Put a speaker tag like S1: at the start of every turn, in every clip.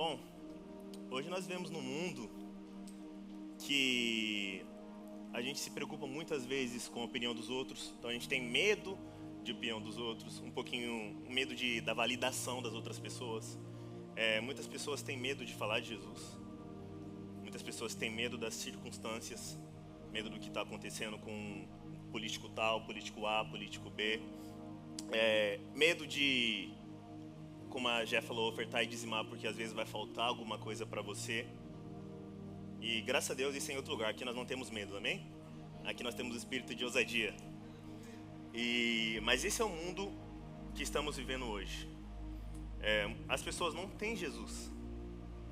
S1: Bom, hoje nós vivemos num mundo que a gente se preocupa muitas vezes com a opinião dos outros. Então a gente tem medo de opinião dos outros, um pouquinho medo da validação das outras pessoas. Muitas pessoas têm medo de falar de Jesus. Muitas pessoas têm medo das circunstâncias, medo do que está acontecendo com político tal, político A, político B. Medo de, como a Jé falou, ofertar e dizimar, porque às vezes vai faltar alguma coisa para você. E graças a Deus isso é em outro lugar. Aqui nós não temos medo, amém? Aqui nós temos o espírito de ousadia. Mas esse é o mundo que estamos vivendo hoje. As pessoas não têm Jesus.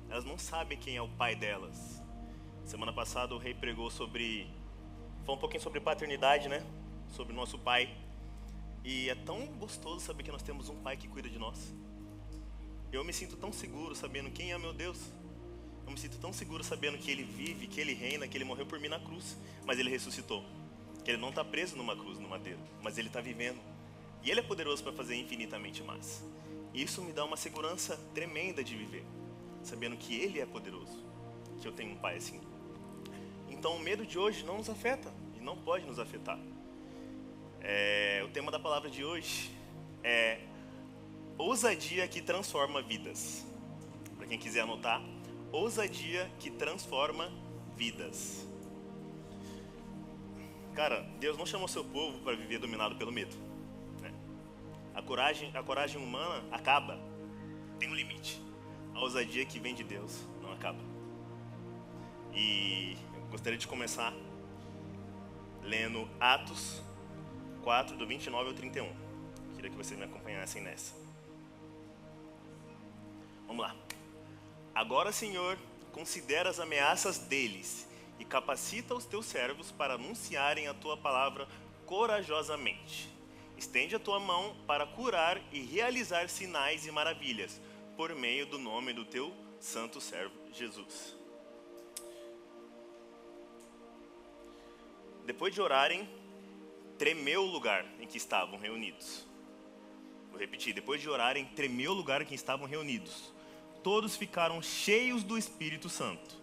S1: Elas não sabem quem é o pai delas. Semana passada o rei pregou falou um pouquinho sobre paternidade, né? Sobre o nosso pai. E é tão gostoso saber que nós temos um pai que cuida de nós. Eu me sinto tão seguro sabendo quem é meu Deus. Eu me sinto tão seguro sabendo que Ele vive, que Ele reina, que Ele morreu por mim na cruz, mas Ele ressuscitou. Que Ele não está preso numa cruz, no madeiro, mas Ele está vivendo. E Ele é poderoso para fazer infinitamente mais. E isso me dá uma segurança tremenda de viver, sabendo que Ele é poderoso, que eu tenho um pai assim. Então o medo de hoje não nos afeta, e não pode nos afetar. O tema da palavra de hoje é ousadia que transforma vidas. Para quem quiser anotar, ousadia que transforma vidas. Cara, Deus não chamou seu povo para viver dominado pelo medo, né? A coragem humana acaba, tem um limite. A ousadia que vem de Deus não acaba. E eu gostaria de começar lendo Atos 4, do 29 ao 31. Queria que vocês me acompanhassem nessa. Vamos lá. Agora, Senhor, considera as ameaças deles e capacita os teus servos para anunciarem a tua palavra corajosamente. Estende a tua mão para curar e realizar sinais e maravilhas por meio do nome do teu santo servo Jesus. Depois de orarem, tremeu o lugar em que estavam reunidos. Vou repetir, depois de orarem, tremeu o lugar em que estavam reunidos. Todos ficaram cheios do Espírito Santo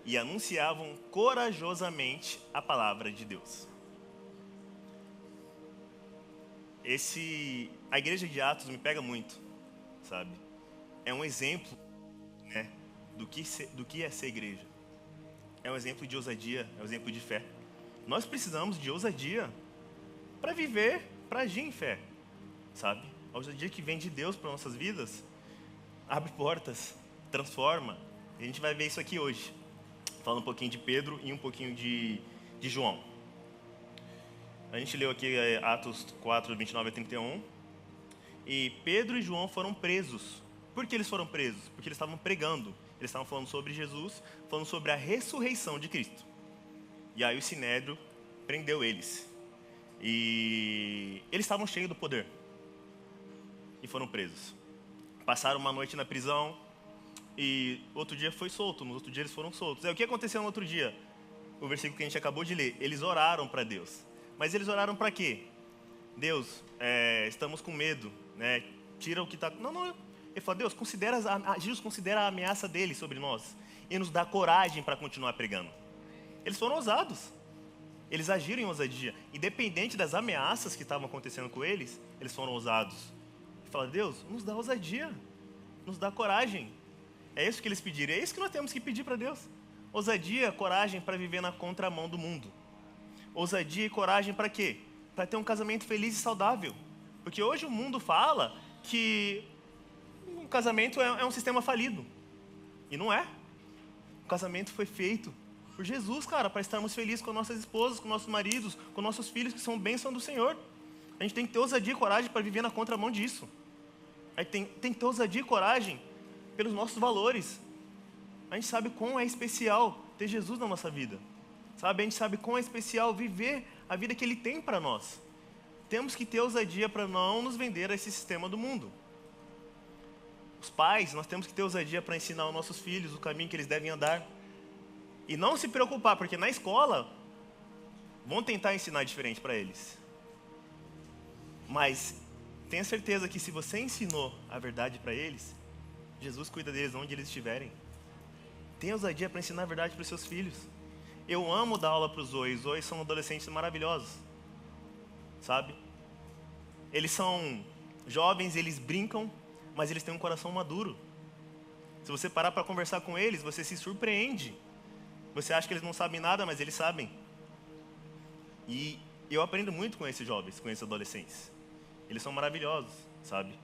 S1: e anunciavam corajosamente a palavra de Deus. A igreja de Atos me pega muito, sabe? É um exemplo, né, do que é ser igreja. É um exemplo de ousadia, é um exemplo de fé. Nós precisamos de ousadia para viver, para agir em fé, sabe? A ousadia que vem de Deus para nossas vidas abre portas, transforma. E a gente vai ver isso aqui hoje, falando um pouquinho de Pedro e um pouquinho de João. A gente leu aqui Atos 4, 29 a 31. E Pedro e João foram presos. Por que eles foram presos? Porque eles estavam pregando. Eles estavam falando sobre Jesus, falando sobre a ressurreição de Cristo. E aí o Sinédrio prendeu eles. E eles estavam cheios do poder. E foram presos. Passaram uma noite na prisão e outro dia foi solto, no outro dia eles foram soltos. O que aconteceu no outro dia? O versículo que a gente acabou de ler, eles oraram para Deus. Mas eles oraram para quê? Deus, estamos com medo, né? Tira o que está... Não, ele falou, Deus, Jesus considera a ameaça dele sobre nós e nos dá coragem para continuar pregando. Eles foram ousados, eles agiram em ousadia. Independente das ameaças que estavam acontecendo com eles, eles foram ousados. Fala, Deus, nos dá ousadia, nos dá coragem. É isso que eles pediram, é isso que nós temos que pedir para Deus. Ousadia, coragem para viver na contramão do mundo. Ousadia e coragem para quê? Para ter um casamento feliz e saudável. Porque hoje o mundo fala que um casamento é um sistema falido. E não é. O casamento foi feito por Jesus, cara, para estarmos felizes com nossas esposas, com nossos maridos, com nossos filhos que são bênção do Senhor. A gente tem que ter ousadia e coragem para viver na contramão disso. A gente tem que ter ousadia e coragem pelos nossos valores. A gente sabe quão é especial ter Jesus na nossa vida. Sabe? A gente sabe quão é especial viver a vida que Ele tem para nós. Temos que ter ousadia para não nos vender a esse sistema do mundo. Os pais, nós temos que ter ousadia para ensinar aos nossos filhos o caminho que eles devem andar. E não se preocupar, porque na escola vão tentar ensinar diferente para eles. Mas tenha certeza que se você ensinou a verdade para eles, Jesus cuida deles onde eles estiverem. Tenha ousadia para ensinar a verdade para os seus filhos. Eu amo dar aula para os Zoe. Os Zoe são adolescentes maravilhosos, sabe? Eles são jovens, eles brincam, mas eles têm um coração maduro. Se você parar para conversar com eles, você se surpreende. Você acha que eles não sabem nada, mas eles sabem. E eu aprendo muito com esses jovens, com esses adolescentes. Eles são maravilhosos, sabe?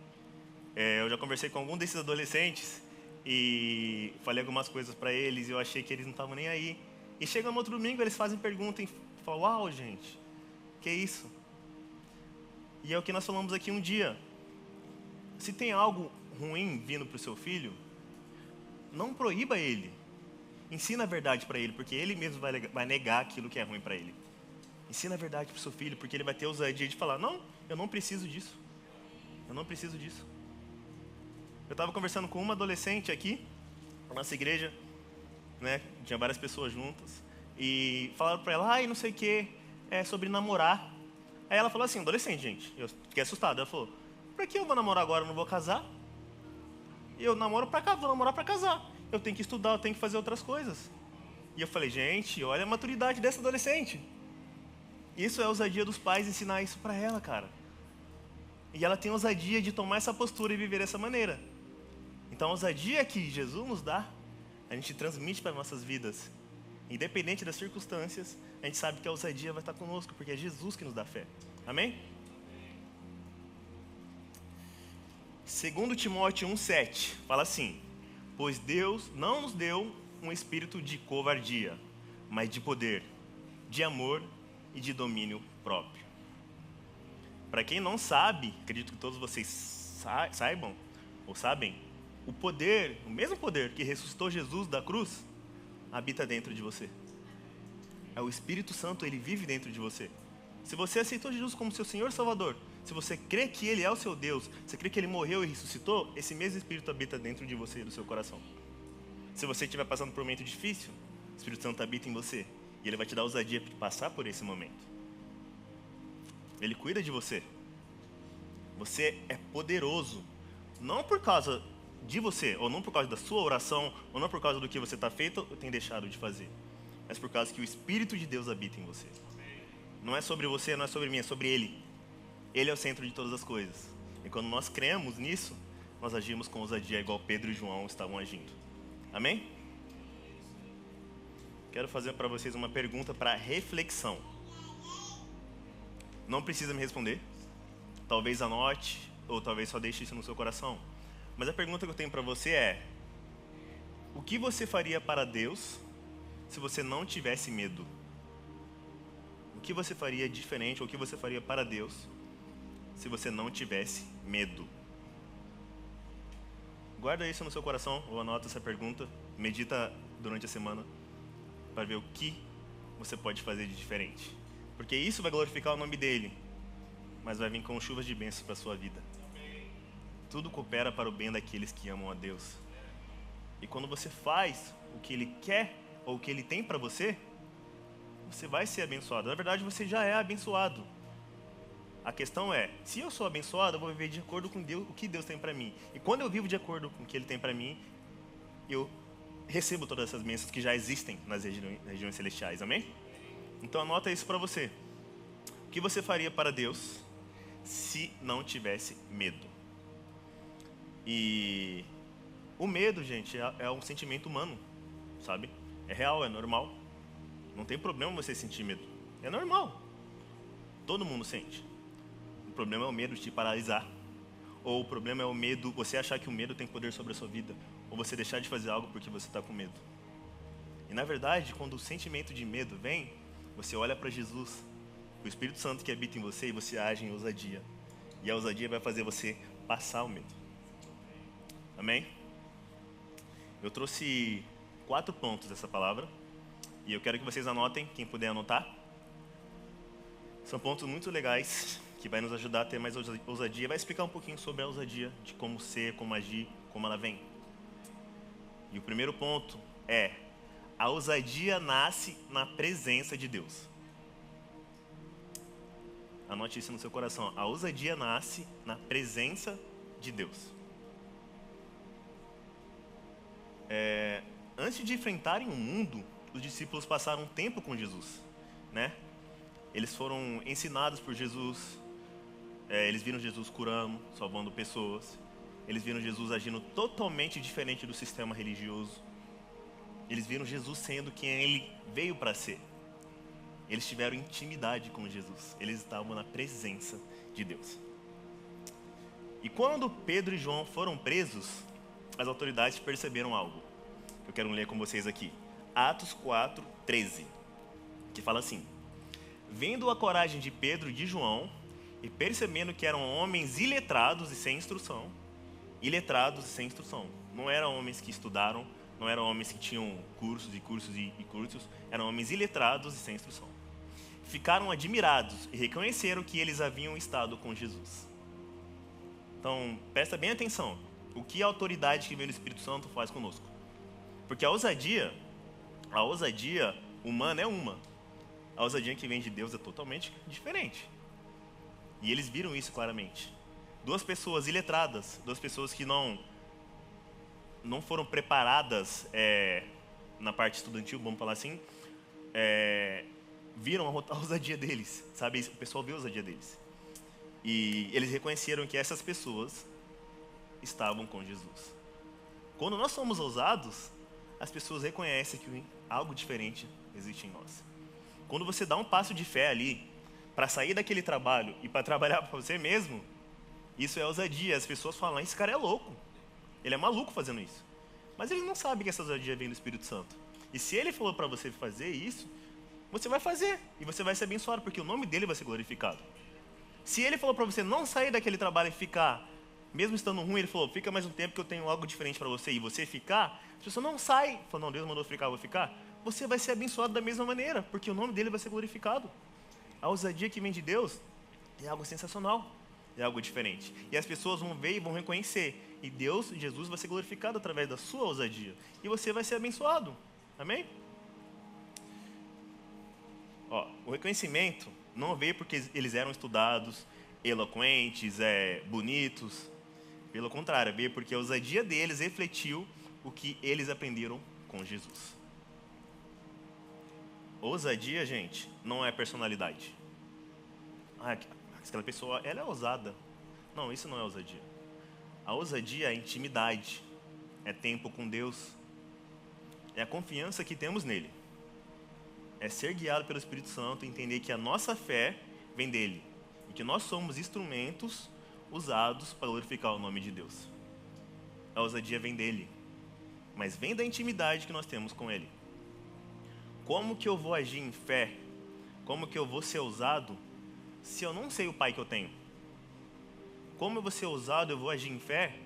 S1: Eu já conversei com algum desses adolescentes e falei algumas coisas para eles e eu achei que eles não estavam nem aí. E chega no outro domingo, eles fazem pergunta e falam, uau, gente, que isso? E é o que nós falamos aqui um dia. Se tem algo ruim vindo para o seu filho, não proíba ele. Ensina a verdade para ele, porque ele mesmo vai negar aquilo que é ruim para ele. Ensina a verdade para o seu filho, porque ele vai ter ousadia de falar, não, eu não preciso disso. Eu não preciso disso. Eu estava conversando com uma adolescente aqui, na nossa igreja, né? Tinha várias pessoas juntas, e falaram para ela, não sei o que, sobre namorar. Aí ela falou assim, adolescente, gente, eu fiquei assustado. Ela falou, pra que eu vou namorar agora, eu não vou casar? Eu namoro pra cá, vou namorar pra casar. Eu tenho que estudar, eu tenho que fazer outras coisas. E eu falei, gente, olha a maturidade dessa adolescente. Isso é a ousadia dos pais, ensinar isso pra ela, cara. E ela tem ousadia de tomar essa postura e viver dessa maneira. Então a ousadia que Jesus nos dá, a gente transmite para nossas vidas. Independente das circunstâncias, a gente sabe que a ousadia vai estar conosco, porque é Jesus que nos dá fé. Amém? 2 Timóteo 1,7 fala assim, pois Deus não nos deu um espírito de covardia, mas de poder, de amor e de domínio próprio. Para quem não sabe, acredito que todos vocês saibam, ou sabem, o poder, o mesmo poder que ressuscitou Jesus da cruz, habita dentro de você. É o Espírito Santo, ele vive dentro de você. Se você aceitou Jesus como seu Senhor e Salvador, se você crê que Ele é o seu Deus, você crê que Ele morreu e ressuscitou, esse mesmo Espírito habita dentro de você e do seu coração. Se você estiver passando por um momento difícil, o Espírito Santo habita em você e Ele vai te dar ousadia de passar por esse momento. Ele cuida de você. Você é poderoso, não por causa de você, ou não por causa da sua oração, ou não por causa do que você está feito ou tem deixado de fazer, mas por causa que o Espírito de Deus habita em você. Não é sobre você, não é sobre mim, é sobre Ele. Ele é o centro de todas as coisas. E quando nós cremos nisso, nós agimos com ousadia, igual Pedro e João estavam agindo. Amém? Quero fazer para vocês uma pergunta para reflexão. Não precisa me responder. Talvez anote, ou talvez só deixe isso no seu coração. Mas a pergunta que eu tenho para você é: o que você faria para Deus se você não tivesse medo? O que você faria diferente, ou o que você faria para Deus se você não tivesse medo? Guarda isso no seu coração, ou anota essa pergunta, medita durante a semana, para ver o que você pode fazer de diferente. Porque isso vai glorificar o nome dEle, mas vai vir com chuvas de bênçãos para a sua vida. Tudo coopera para o bem daqueles que amam a Deus. E quando você faz o que Ele quer, ou o que Ele tem para você, você vai ser abençoado. Na verdade, você já é abençoado. A questão é, se eu sou abençoado, eu vou viver de acordo com Deus, o que Deus tem para mim. E quando eu vivo de acordo com o que Ele tem para mim, eu recebo todas essas bênçãos que já existem nas regiões celestiais. Amém? Então anota isso para você. O que você faria para Deus se não tivesse medo? E o medo, gente, é um sentimento humano, sabe? É real, é normal. Não tem problema você sentir medo. É normal. Todo mundo sente. O problema é o medo de te paralisar. Ou o problema é o medo, você achar que o medo tem poder sobre a sua vida. Ou você deixar de fazer algo porque você está com medo. E na verdade, quando o sentimento de medo vem, você olha para Jesus, o Espírito Santo que habita em você, e você age em ousadia. E a ousadia vai fazer você passar o medo. Amém? Eu trouxe 4 pontos dessa palavra. E eu quero que vocês anotem, quem puder anotar. São pontos muito legais, que vai nos ajudar a ter mais ousadia. Vai explicar um pouquinho sobre a ousadia, de como ser, como agir, como ela vem. E o primeiro ponto é: a ousadia nasce na presença de Deus. Anote isso no seu coração. A ousadia nasce na presença de Deus. Antes de enfrentarem o mundo, os discípulos passaram um tempo com Jesus, né? Eles foram ensinados por Jesus, eles viram Jesus curando, salvando pessoas, eles viram Jesus agindo totalmente diferente do sistema religioso, eles viram Jesus sendo quem ele veio para ser. Eles tiveram intimidade com Jesus, eles estavam na presença de Deus. E quando Pedro e João foram presos, as autoridades perceberam algo. Eu quero ler com vocês aqui. Atos 4, 13. Que fala assim: vendo a coragem de Pedro e de João, e percebendo que eram homens iletrados e sem instrução. Iletrados e sem instrução. Não eram homens que estudaram, não eram homens que tinham cursos e cursos e cursos. Eram homens iletrados e sem instrução. Ficaram admirados e reconheceram que eles haviam estado com Jesus. Então, presta bem atenção. O que a autoridade que vem do Espírito Santo faz conosco? Porque a ousadia humana é uma. A ousadia que vem de Deus é totalmente diferente. E eles viram isso claramente. Duas pessoas iletradas, duas pessoas que não foram preparadas na parte estudantil, vamos falar assim, viram a ousadia deles, sabe? O pessoal viu a ousadia deles. E eles reconheceram que essas pessoas estavam com Jesus. Quando nós somos ousados, as pessoas reconhecem que algo diferente existe em nós. Quando você dá um passo de fé ali, para sair daquele trabalho e para trabalhar para você mesmo, isso é ousadia. As pessoas falam, esse cara é louco, ele é maluco fazendo isso. Mas eles não sabem que essa ousadia vem do Espírito Santo. E se ele falou para você fazer isso, você vai fazer, e você vai ser abençoado, porque o nome dele vai ser glorificado. Se ele falou para você não sair daquele trabalho e ficar, mesmo estando ruim, ele falou, fica mais um tempo que eu tenho algo diferente para você, e você ficar, se você não sai, falou, não, Deus mandou ficar, eu vou ficar, você vai ser abençoado da mesma maneira, porque o nome dele vai ser glorificado. A ousadia que vem de Deus é algo sensacional, é algo diferente. E as pessoas vão ver e vão reconhecer, e Deus, Jesus, vai ser glorificado através da sua ousadia, e você vai ser abençoado. Amém? O reconhecimento não veio porque eles eram estudados, eloquentes, bonitos. Pelo contrário, veio porque a ousadia deles refletiu o que eles aprenderam com Jesus. Ousadia, gente, não é personalidade. Aquela pessoa, ela é ousada. Não, isso não é ousadia. A ousadia é intimidade, é tempo com Deus, é a confiança que temos nele. É ser guiado pelo Espírito Santo e entender que a nossa fé vem dele. E que nós somos instrumentos usados para glorificar o nome de Deus. A ousadia vem dele. Mas vem da intimidade que nós temos com ele. Como que eu vou agir em fé? Como que eu vou ser ousado se eu não sei o pai que eu tenho? Como eu vou ser ousado, eu vou agir em fé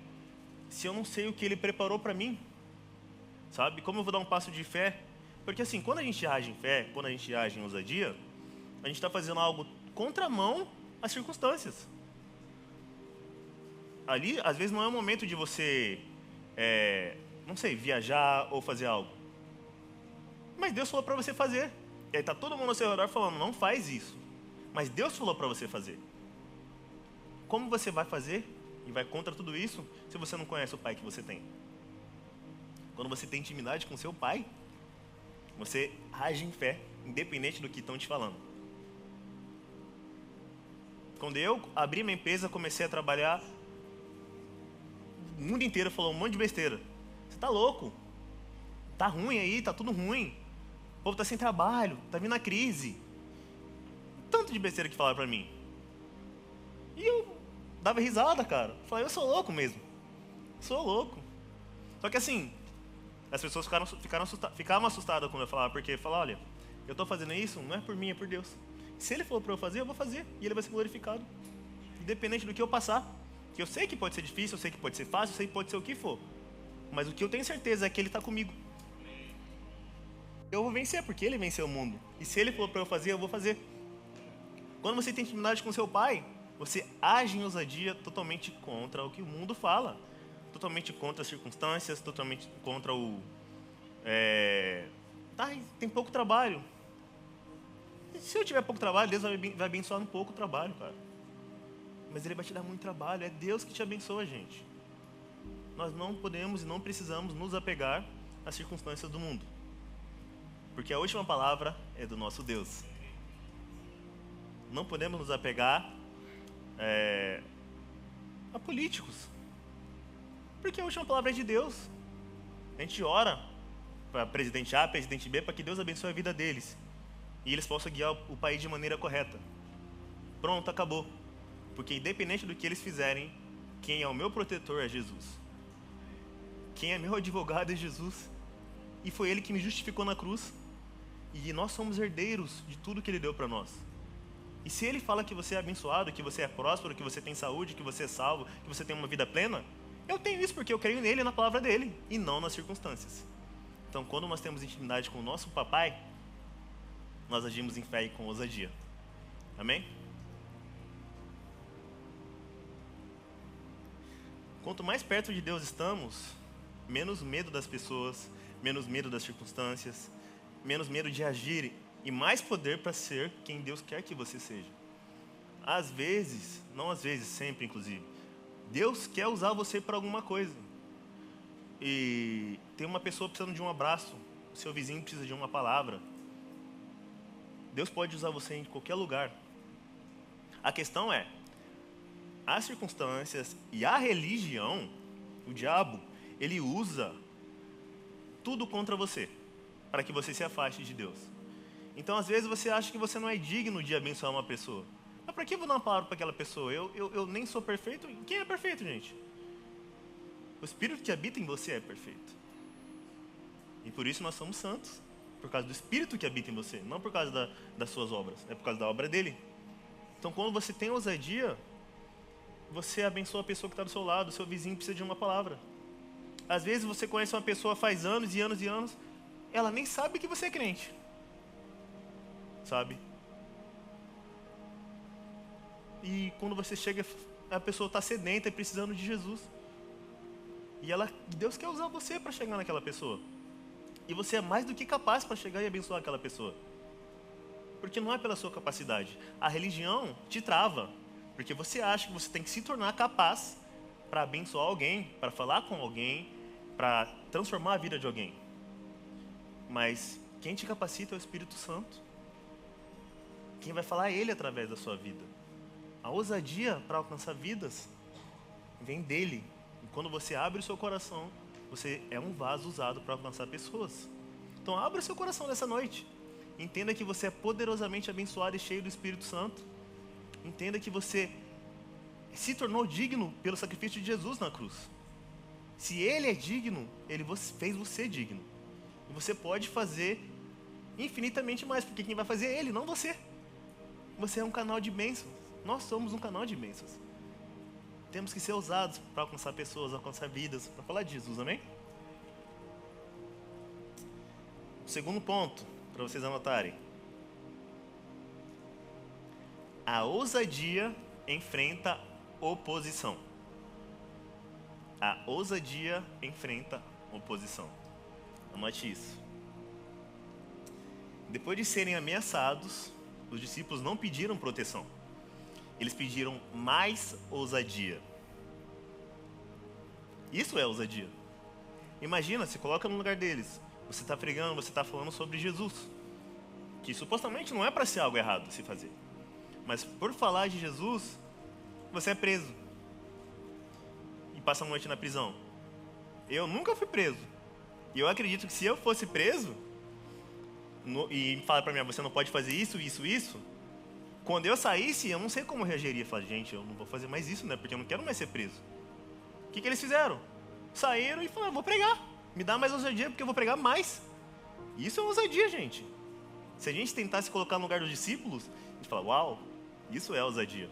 S1: se eu não sei o que ele preparou para mim? Sabe? Como eu vou dar um passo de fé? Porque assim, quando a gente age em fé, quando a gente age em ousadia, a gente está fazendo algo contramão às circunstâncias. Ali, às vezes, não é o momento de você, não sei, viajar ou fazer algo. Mas Deus falou para você fazer. E aí está todo mundo ao seu redor falando, não faz isso. Mas Deus falou para você fazer. Como você vai fazer e vai contra tudo isso se você não conhece o pai que você tem? Quando você tem intimidade com seu pai, você age em fé, independente do que estão te falando. Quando eu abri minha empresa, comecei a trabalhar, o mundo inteiro falou um monte de besteira. Você tá louco? Tá ruim aí, tá tudo ruim. O povo tá sem trabalho, tá vindo a crise. Tanto de besteira que falaram pra mim. E eu dava risada, cara. Falei, eu sou louco mesmo. Sou louco. Só que assim, as pessoas ficavam assustadas quando eu falava, porque falavam, olha, eu estou fazendo isso, não é por mim, é por Deus. Se ele falou para eu fazer, eu vou fazer, e ele vai ser glorificado. Independente do que eu passar. Que eu sei que pode ser difícil, eu sei que pode ser fácil, eu sei que pode ser o que for. Mas o que eu tenho certeza é que ele está comigo. Eu vou vencer, porque ele venceu o mundo. E se ele falou para eu fazer, eu vou fazer. Quando você tem intimidade com seu pai, você age em ousadia totalmente contra o que o mundo fala. Totalmente contra as circunstâncias, totalmente contra o... tem pouco trabalho. Se eu tiver pouco trabalho, Deus vai abençoar um pouco o trabalho, cara. Mas Ele vai te dar muito trabalho. É Deus que te abençoa, gente. nós não podemos e não precisamos nos apegar às circunstâncias do mundo. Porque a última palavra é do nosso Deus. Não podemos nos apegar a políticos. Porque a última palavra é de Deus. A gente ora para presidente A, presidente B, para que Deus abençoe a vida deles. E eles possam guiar o país de maneira correta. Pronto, acabou. Porque independente do que eles fizerem, quem é o meu protetor é Jesus. Quem é meu advogado é Jesus. E foi Ele que me justificou na cruz. E nós somos herdeiros de tudo que Ele deu para nós. E se Ele fala que você é abençoado, que você é próspero, que você tem saúde, que você é salvo, que você tem uma vida plena, eu tenho isso porque eu creio nele e na palavra dele, e não nas circunstâncias. Então, quando nós temos intimidade com o nosso papai, nós agimos em fé e com ousadia. Amém? Quanto mais perto de Deus estamos, menos medo das pessoas, menos medo das circunstâncias, menos medo de agir e mais poder para ser quem Deus quer que você seja. Às vezes, não às vezes, sempre inclusive, Deus quer usar você para alguma coisa. E tem uma pessoa precisando de um abraço, o seu vizinho precisa de uma palavra. Deus pode usar você em qualquer lugar. A questão é, as circunstâncias e a religião, o diabo, ele usa tudo contra você, para que você se afaste de Deus. Então, às vezes, você acha que você não é digno de abençoar uma pessoa. Mas para que eu vou dar uma palavra para aquela pessoa? Eu nem sou perfeito. Quem é perfeito, gente? O Espírito que habita em você é perfeito. E por isso nós somos santos. Por causa do Espírito que habita em você. Não por causa das suas obras. É por causa da obra dele. Então, quando você tem ousadia, você abençoa a pessoa que está do seu lado. O seu vizinho precisa de uma palavra. Às vezes, você conhece uma pessoa faz anos e anos e anos. Ela nem sabe que você é crente. Sabe? E quando você chega, a pessoa está sedenta e precisando de Jesus. E Deus quer usar você para chegar naquela pessoa. E você é mais do que capaz para chegar e abençoar aquela pessoa. Porque não é pela sua capacidade. A religião te trava. Porque você acha que você tem que se tornar capaz para abençoar alguém, para falar com alguém, para transformar a vida de alguém. Mas quem te capacita é o Espírito Santo. Quem vai falar é Ele através da sua vida. A ousadia para alcançar vidas vem dele. E quando você abre o seu coração, você é um vaso usado para alcançar pessoas. Então abra o seu coração nessa noite. Entenda que você é poderosamente abençoado e cheio do Espírito Santo. Entenda que você se tornou digno pelo sacrifício de Jesus na cruz. Se Ele é digno, Ele fez você digno. E você pode fazer infinitamente mais, porque quem vai fazer é Ele, não você. Você é um canal de bênçãos. Nós somos um canal de bênçãos. Temos que ser ousados para alcançar pessoas, alcançar vidas, para falar de Jesus, amém? O segundo ponto, para vocês anotarem. A ousadia enfrenta oposição. A ousadia enfrenta oposição. Anote isso. Depois de serem ameaçados, os discípulos não pediram proteção. Eles pediram mais ousadia. Isso é ousadia. Imagina, se coloca no lugar deles. Você está pregando, você está falando sobre Jesus. Que supostamente não é para ser algo errado se fazer. Mas por falar de Jesus, você é preso. E passa a noite na prisão. Eu nunca fui preso. E eu acredito que se eu fosse preso, e falar para mim, você não pode fazer isso, isso, isso. Quando eu saísse, eu não sei como eu reagiria. Falar, gente, eu não vou fazer mais isso, né? Porque eu não quero mais ser preso. O que eles fizeram? Saíram e falaram, vou pregar. Me dá mais ousadia, porque eu vou pregar mais. Isso é ousadia, gente. Se a gente tentar se colocar no lugar dos discípulos, a gente fala, uau, isso é ousadia.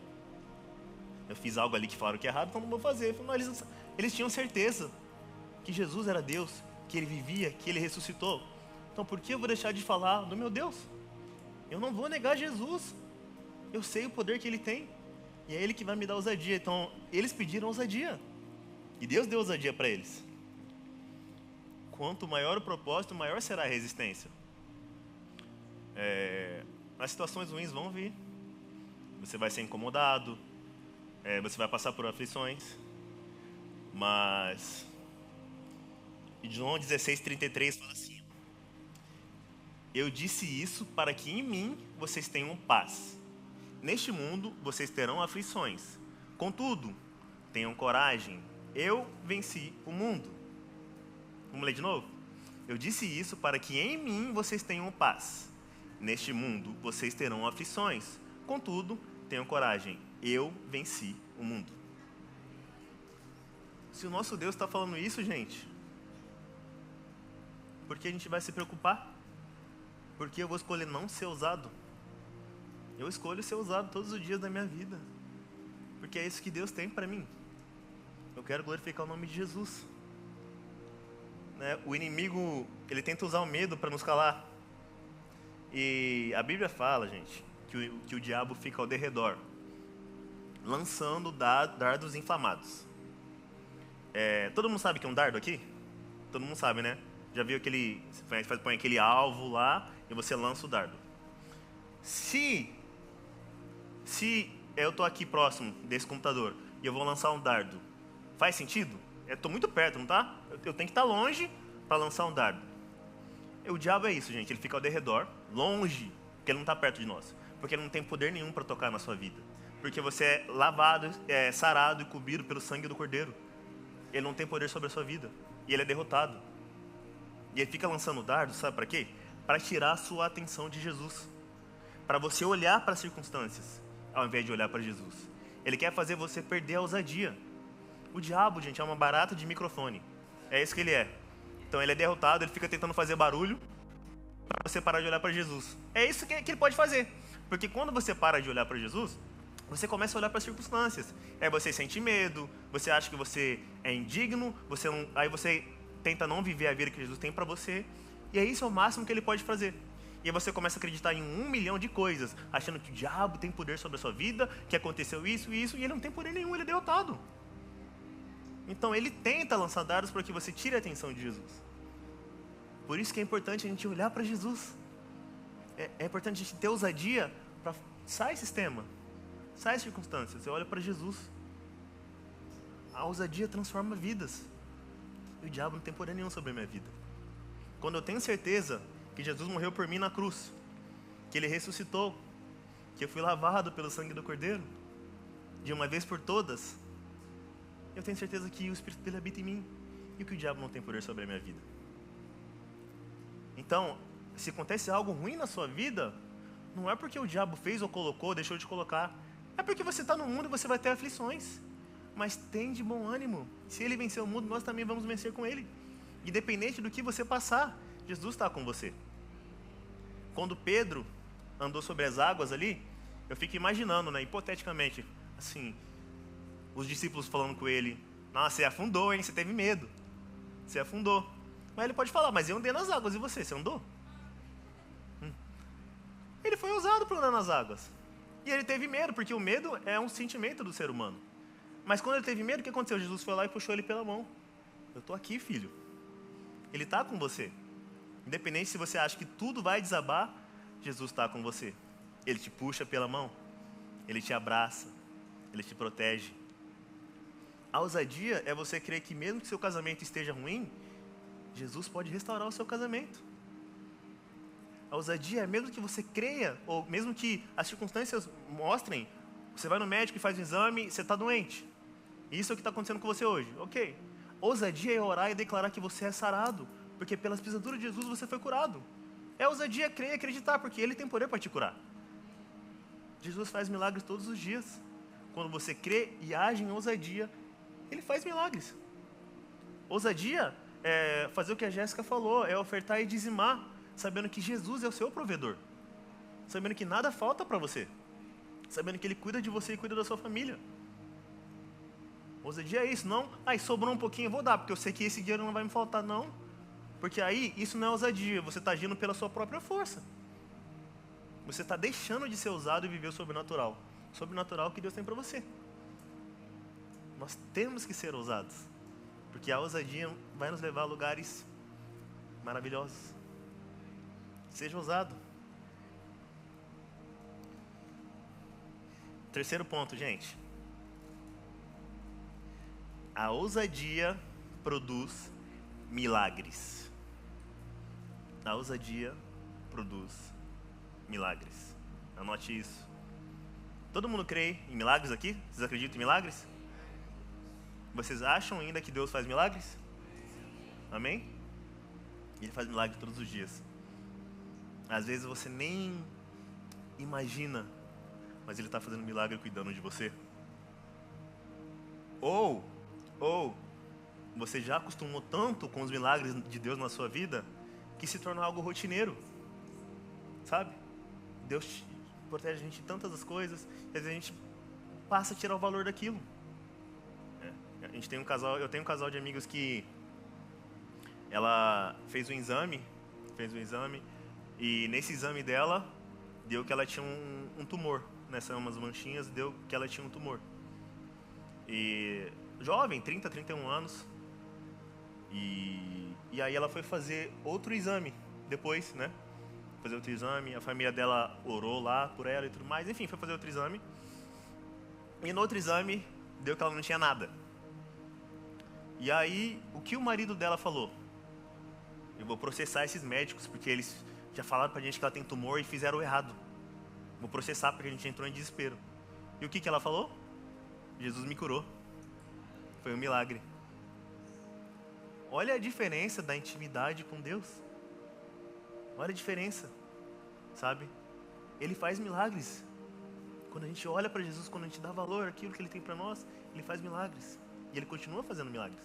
S1: Eu fiz algo ali que falaram que é errado, então não vou fazer. Não, eles tinham certeza que Jesus era Deus, que Ele vivia, que Ele ressuscitou. Então por que eu vou deixar de falar do meu Deus? Eu não vou negar Jesus. Eu sei o poder que Ele tem. E é Ele que vai me dar ousadia. Então, eles pediram ousadia. E Deus deu ousadia para eles. Quanto maior o propósito, maior será a resistência. As situações ruins vão vir. Você vai ser incomodado. Você vai passar por aflições. Mas João 16:33 fala assim: eu disse isso para que em mim vocês tenham paz. Neste mundo vocês terão aflições. Contudo, tenham coragem. Eu venci o mundo. Vamos ler de novo? Eu disse isso para que em mim vocês tenham paz. Neste mundo vocês terão aflições. Contudo, tenham coragem. Eu venci o mundo. Se o nosso Deus está falando isso, gente, por que a gente vai se preocupar? Porque eu vou escolher não ser usado. Eu escolho ser usado todos os dias da minha vida. Porque é isso que Deus tem para mim. Eu quero glorificar o nome de Jesus. Né? O inimigo, ele tenta usar o medo para nos calar. E a Bíblia fala, gente, que o diabo fica ao derredor, lançando dardos inflamados. Todo mundo sabe que é um dardo aqui? Todo mundo sabe, né? Já viu aquele... Você põe aquele alvo lá e você lança o dardo. Se eu estou aqui próximo desse computador e eu vou lançar um dardo, faz sentido? Eu estou muito perto, não tá? Eu tenho que estar longe para lançar um dardo. O diabo é isso, gente. Ele fica ao derredor, longe, porque ele não está perto de nós. Porque ele não tem poder nenhum para tocar na sua vida. Porque você é lavado, sarado e cobrido pelo sangue do Cordeiro. Ele não tem poder sobre a sua vida. E ele é derrotado. E ele fica lançando dardos, sabe para quê? Para tirar a sua atenção de Jesus. Para você olhar para as circunstâncias, ao invés de olhar para Jesus. Ele quer fazer você perder a ousadia. O diabo, gente, é uma barata de microfone. É isso que ele é. Então ele é derrotado, ele fica tentando fazer barulho para você parar de olhar para Jesus. É isso que ele pode fazer. Porque quando você para de olhar para Jesus, você começa a olhar para as circunstâncias. Aí você sente medo, você acha que você é indigno, aí você tenta não viver a vida que Jesus tem para você. E aí isso é o máximo que ele pode fazer. E aí você começa a acreditar em 1 milhão de coisas, achando que o diabo tem poder sobre a sua vida, que aconteceu isso e isso, e ele não tem poder nenhum, ele é derrotado. Então ele tenta lançar dardos para que você tire a atenção de Jesus. Por isso que é importante a gente olhar para Jesus. É importante a gente ter ousadia para... Sai sistema, sai circunstâncias, você olha para Jesus. A ousadia transforma vidas. E o diabo não tem poder nenhum sobre a minha vida. Quando eu tenho certeza que Jesus morreu por mim na cruz, que Ele ressuscitou, que eu fui lavado pelo sangue do Cordeiro, de uma vez por todas, eu tenho certeza que o Espírito dele habita em mim e que o diabo não tem poder sobre a minha vida. Então, se acontece algo ruim na sua vida, não é porque o diabo fez ou colocou, deixou de colocar, é porque você está no mundo e você vai ter aflições. Mas tem de bom ânimo. Se ele venceu o mundo, nós também vamos vencer com ele. Independente do que você passar, Jesus está com você. Quando Pedro andou sobre as águas ali, eu fico imaginando, né, hipoteticamente, assim, os discípulos falando com ele: nossa, você afundou, hein? Você teve medo. Você afundou. Mas ele pode falar: mas eu andei nas águas, e você? Você andou? Ele foi usado para andar nas águas. E ele teve medo, porque o medo é um sentimento do ser humano. Mas quando ele teve medo, o que aconteceu? Jesus foi lá e puxou ele pela mão. Eu estou aqui, filho. Ele está com você. Independente se você acha que tudo vai desabar, Jesus está com você. Ele te puxa pela mão. Ele te abraça. Ele te protege. A ousadia é você crer que mesmo que seu casamento esteja ruim, Jesus pode restaurar o seu casamento. A ousadia é mesmo que você creia, ou mesmo que as circunstâncias mostrem, você vai no médico e faz um exame, você está doente. Isso é o que está acontecendo com você hoje. Ok. Ousadia é orar e declarar que você é sarado, porque pelas pisaduras de Jesus você foi curado. É ousadia crer e acreditar, porque Ele tem poder para te curar. Jesus faz milagres todos os dias. Quando você crê e age em ousadia, Ele faz milagres. Ousadia é fazer o que a Jéssica falou, é ofertar e dizimar, sabendo que Jesus é o seu provedor, sabendo que nada falta para você, sabendo que Ele cuida de você e cuida da sua família. Ousadia é isso, não, sobrou um pouquinho, eu vou dar, porque eu sei que esse dinheiro não vai me faltar, não, porque aí isso não é ousadia, você está agindo pela sua própria força, você está deixando de ser ousado e viver o sobrenatural que Deus tem para você. Nós temos que ser ousados, porque a ousadia vai nos levar a lugares maravilhosos. Seja ousado. Terceiro ponto, gente. A ousadia produz milagres. A ousadia produz milagres. Anote isso. Todo mundo crê em milagres aqui? Vocês acreditam em milagres? Vocês acham ainda que Deus faz milagres? Amém? Ele faz milagres todos os dias. Às vezes você nem imagina, mas Ele está fazendo milagre cuidando de você. Ou você já acostumou tanto com os milagres de Deus na sua vida que se torna algo rotineiro. Sabe? Deus protege a gente de tantas as coisas, e às vezes a gente passa a tirar o valor daquilo. A gente tem eu tenho um casal de amigos que ela fez um exame, e nesse exame dela deu que ela tinha um tumor, nessas umas manchinhas, deu que ela tinha um tumor. E jovem, 30, 31 anos, e aí ela foi fazer outro exame depois, né? Fazer outro exame, a família dela orou lá por ela e tudo mais, enfim, foi fazer outro exame. E no outro exame, deu que ela não tinha nada. E aí, o que o marido dela falou? Eu vou processar esses médicos, porque eles já falaram pra gente que ela tem tumor e fizeram errado. Vou processar porque a gente entrou em desespero. E o que ela falou? Jesus me curou. Foi um milagre. Olha a diferença da intimidade com Deus. Olha a diferença, sabe? Ele faz milagres. Quando a gente olha para Jesus, quando a gente dá valor àquilo que Ele tem para nós, Ele faz milagres. E Ele continua fazendo milagres.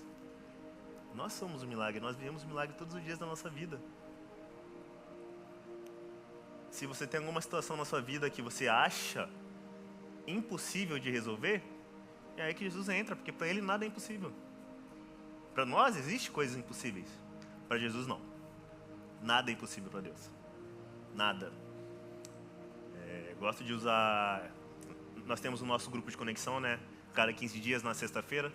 S1: Nós somos o milagre, nós vivemos o milagre todos os dias da nossa vida. Se você tem alguma situação na sua vida que você acha impossível de resolver, é aí que Jesus entra, porque para Ele nada é impossível. Para nós existem coisas impossíveis, para Jesus não. Nada é impossível para Deus. Nada. Gosto de usar... Nós temos o nosso grupo de conexão, né? Cada 15 dias, na sexta-feira.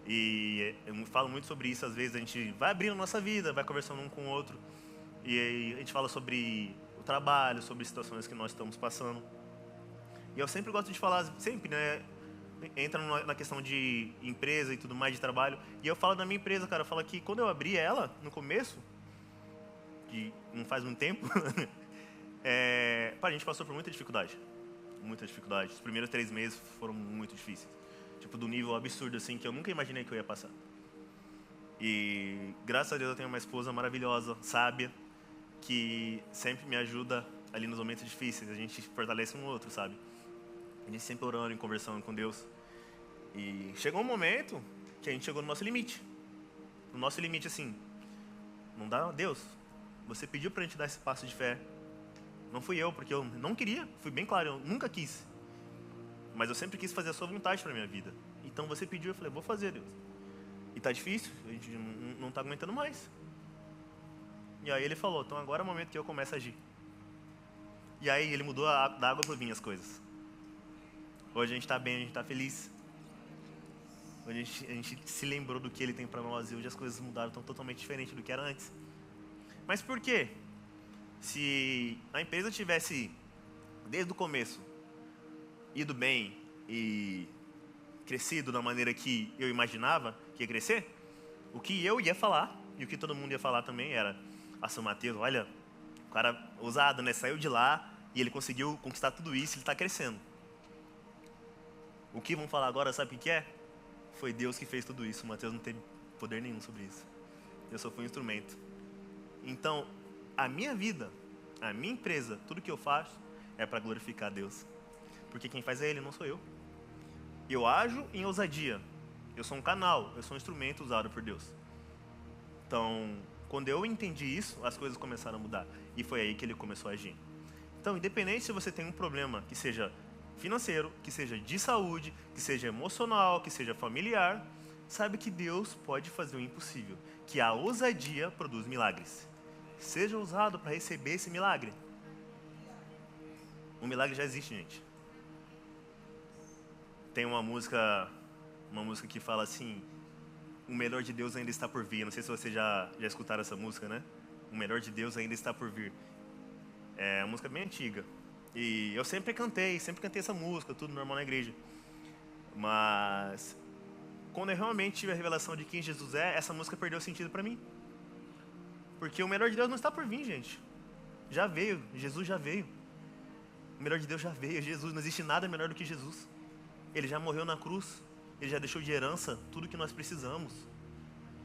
S1: E eu falo muito sobre isso. Às vezes a gente vai abrindo a nossa vida, vai conversando um com o outro. E aí a gente fala sobre o trabalho, sobre situações que nós estamos passando. E eu sempre gosto de falar, sempre, né? Entra na questão de empresa e tudo mais, de trabalho. E eu falo da minha empresa, cara. Eu falo que quando eu abri ela, no começo, que não faz muito tempo, a gente passou por muita dificuldade. Muita dificuldade. Os primeiros 3 meses foram muito difíceis. Tipo, do nível absurdo, assim, que eu nunca imaginei que eu ia passar. E, graças a Deus, eu tenho uma esposa maravilhosa, sábia, que sempre me ajuda ali nos momentos difíceis. A gente fortalece um outro, sabe? A gente sempre orando e conversando com Deus. E chegou um momento que a gente chegou no nosso limite. No nosso limite, assim, não dá, Deus, você pediu pra gente dar esse passo de fé. Não fui eu, porque eu não queria, fui bem claro, eu nunca quis. Mas eu sempre quis fazer a sua vontade pra minha vida. Então você pediu, eu falei, vou fazer, Deus. E tá difícil, a gente não tá aguentando mais. E aí ele falou, então agora é o momento que eu começo a agir. E aí ele mudou da água pro vinho as coisas. Hoje a gente tá bem, a gente tá feliz. Hoje a gente se lembrou do que Ele tem pra nós e hoje as coisas mudaram, estão totalmente diferente do que era antes. Mas por quê? Se a empresa tivesse, desde o começo, ido bem e crescido da maneira que eu imaginava que ia crescer, o que eu ia falar, e o que todo mundo ia falar também era, São Mateus, olha, o cara ousado, né? Saiu de lá e ele conseguiu conquistar tudo isso, ele está crescendo. O que vão falar agora, sabe o que é? Foi Deus que fez tudo isso, o Mateus não teve poder nenhum sobre isso. Eu só fui um instrumento. Então, a minha vida, a minha empresa, tudo que eu faço é para glorificar a Deus. Porque quem faz é Ele, não sou eu. Eu ajo em ousadia. Eu sou um canal, eu sou um instrumento usado por Deus. Então, quando eu entendi isso, as coisas começaram a mudar. E foi aí que Ele começou a agir. Então, independente se você tem um problema que seja financeiro, que seja de saúde, que seja emocional, que seja familiar, saiba que Deus pode fazer o impossível. Que a ousadia produz milagres. Seja ousado para receber esse milagre. O milagre já existe, gente. Tem uma música que fala assim, o melhor de Deus ainda está por vir. Não sei se vocês já escutaram essa música, né? O melhor de Deus ainda está por vir. É uma música bem antiga. E eu sempre cantei essa música, tudo normal na igreja. Mas quando eu realmente tive a revelação de quem Jesus é, essa música perdeu sentido para mim. Porque o melhor de Deus não está por vir, gente. Já veio, Jesus já veio. O melhor de Deus já veio, Jesus. Não existe nada melhor do que Jesus. Ele já morreu na cruz. Ele já deixou de herança tudo que nós precisamos.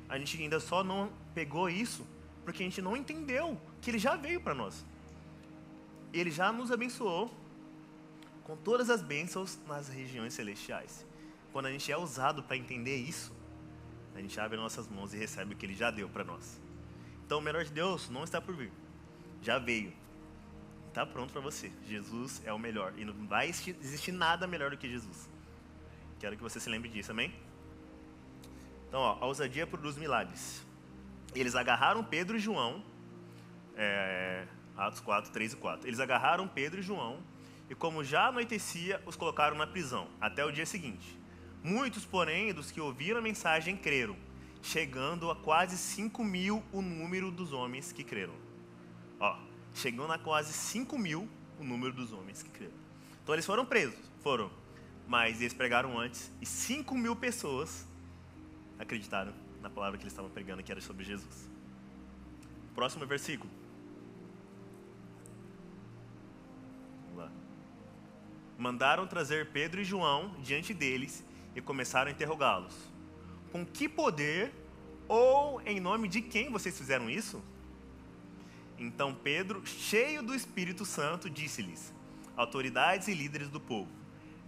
S1: A gente ainda só não pegou isso porque a gente não entendeu que Ele já veio para nós. Ele já nos abençoou com todas as bênçãos nas regiões celestiais. Quando a gente é usado para entender isso, a gente abre nossas mãos e recebe o que Ele já deu para nós. Então o melhor de Deus não está por vir. Já veio. Está pronto para você. Jesus é o melhor. E não vai existir nada melhor do que Jesus. Quero que você se lembre disso, amém? Então, a ousadia produz milagres. Eles agarraram Pedro e João, Atos 4, 3 e 4. Eles agarraram Pedro e João, e como já anoitecia, os colocaram na prisão, até o dia seguinte. Muitos, porém, dos que ouviram a mensagem creram, chegando a quase 5.000 o número dos homens que creram. Chegando a quase 5.000 o número dos homens que creram. Então eles foram presos, mas eles pregaram antes, e 5.000 pessoas acreditaram na palavra que eles estavam pregando, que era sobre Jesus. Próximo versículo. Vamos lá. Mandaram trazer Pedro e João diante deles e começaram a interrogá-los. Com que poder ou em nome de quem vocês fizeram isso? Então Pedro, cheio do Espírito Santo, disse-lhes: autoridades e líderes do povo,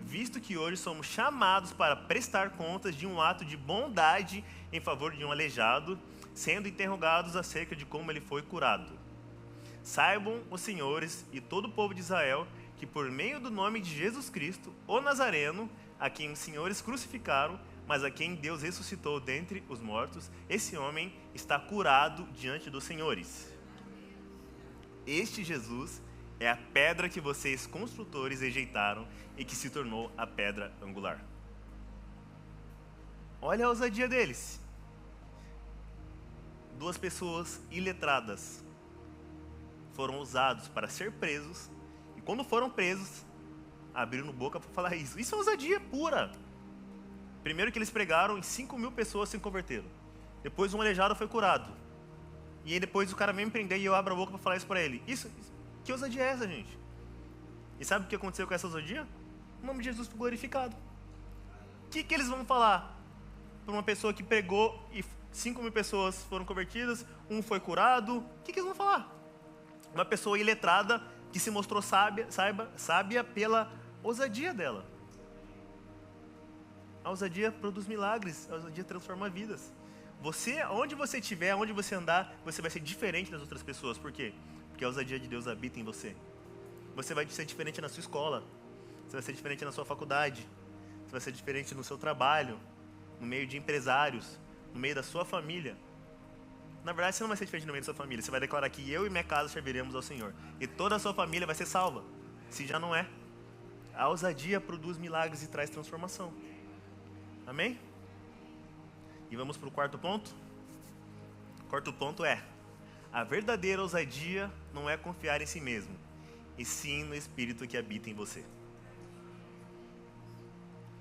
S1: visto que hoje somos chamados para prestar contas de um ato de bondade em favor de um aleijado, sendo interrogados acerca de como ele foi curado. Saibam os senhores e todo o povo de Israel que por meio do nome de Jesus Cristo, o Nazareno, a quem os senhores crucificaram, mas a quem Deus ressuscitou dentre os mortos, esse homem está curado diante dos senhores. Este Jesus é a pedra que vocês construtores rejeitaram e que se tornou a pedra angular. Olha a ousadia deles. 2 pessoas iletradas foram usados para ser presos, e quando foram presos, abriram boca para falar isso. Isso é ousadia pura. Primeiro que eles pregaram e 5.000 pessoas se converteram. Depois um aleijado foi curado. E aí depois o cara vem me prender e eu abro a boca para falar isso para ele. Que ousadia é essa, gente? E sabe o que aconteceu com essa ousadia? O nome de Jesus foi glorificado. O que eles vão falar para uma pessoa que pregou e 5.000 pessoas foram convertidas, um foi curado? O que eles vão falar? Uma pessoa iletrada que se mostrou sábia pela ousadia dela. A ousadia produz milagres, a ousadia transforma vidas. Você, onde você estiver, onde você andar, você vai ser diferente das outras pessoas. Por quê? Porque a ousadia de Deus habita em você. Você vai ser diferente na sua escola, você vai ser diferente na sua faculdade, você vai ser diferente no seu trabalho, no meio de empresários, no meio da sua família. Na verdade, você não vai ser diferente no meio da sua família. Você vai declarar que eu e minha casa serviremos ao Senhor. E toda a sua família vai ser salva, se já não é. A ousadia produz milagres e traz transformação. Amém? E vamos para o quarto ponto? O quarto ponto é: a verdadeira ousadia não é confiar em si mesmo, e sim no Espírito que habita em você.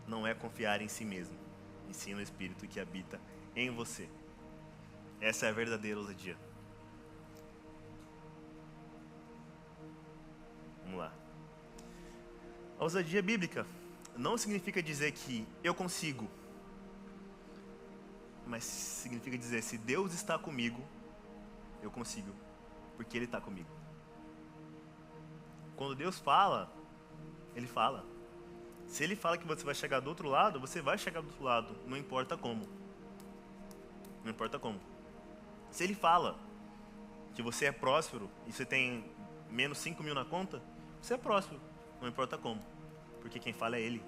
S1: Não é confiar em si mesmo, e sim no Espírito que habita em você. Essa é a verdadeira ousadia. Vamos lá. A ousadia bíblica não significa dizer que eu consigo, mas significa dizer: se Deus está comigo, eu consigo, porque Ele está comigo. Quando Deus fala, Ele fala. Se Ele fala que você vai chegar do outro lado, você vai chegar do outro lado, não importa como. Não importa como. Se Ele fala que você é próspero e você tem menos 5.000 na conta, você é próspero, não importa como, porque quem fala é Ele.